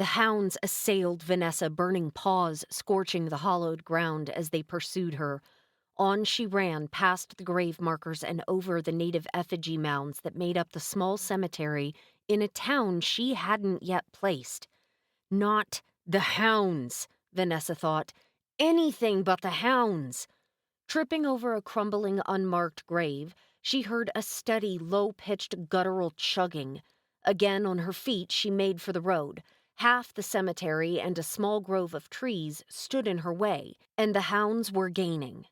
The hounds assailed Vanessa, burning paws scorching the hollowed ground as they pursued her. On she ran, past the grave markers and over the native effigy mounds that made up the small cemetery in a town she hadn't yet placed. Not the hounds, Vanessa thought. Anything but the hounds. Tripping over a crumbling, unmarked grave, she heard a steady, low-pitched guttural chugging. Again on her feet, she made for the road. Half the cemetery and a small grove of trees stood in her way, and the hounds were gaining.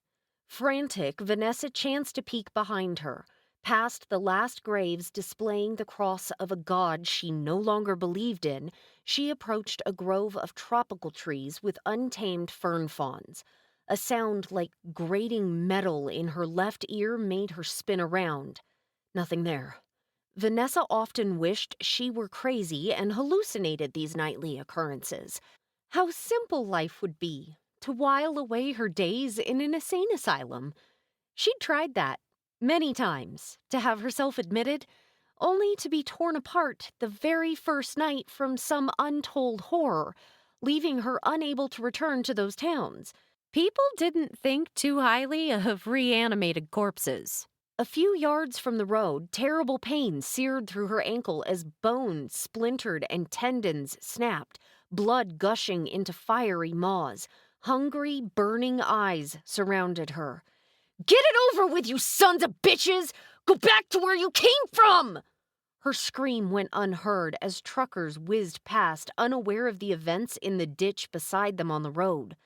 Frantic, Vanessa chanced a peek behind her, past the last graves displaying the cross of a god she no longer believed in. She approached a grove of tropical trees with untamed fern fronds. A sound like grating metal in her left ear made her spin around. Nothing there. Vanessa often wished she were crazy and hallucinated these nightly occurrences. How simple life would be to while away her days in an insane asylum. She'd tried that many times, to have herself admitted, only to be torn apart the very first night from some untold horror, leaving her unable to return to those towns. People didn't think too highly of reanimated corpses. A few yards from the road, terrible pain seared through her ankle as bones splintered and tendons snapped, blood gushing into fiery maws. Hungry, burning eyes surrounded her. "Get it over with, you sons of bitches! Go back to where you came from!" Her scream went unheard as truckers whizzed past, unaware of the events in the ditch beside them on the road.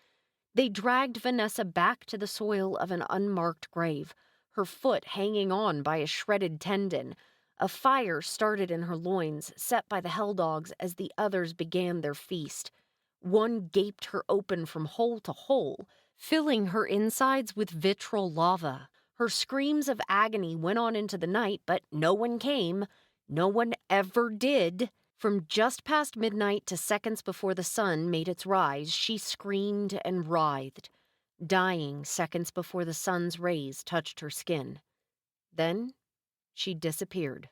They dragged Vanessa back to the soil of an unmarked grave, her foot hanging on by a shredded tendon. A fire started in her loins, set by the hell dogs as the others began their feast. One gaped her open from hole to hole, filling her insides with vitral lava. Her screams of agony went on into the night, but no one came. No one ever did. From just past midnight to seconds before the sun made its rise, she screamed and writhed, dying seconds before the sun's rays touched her skin. Then she disappeared.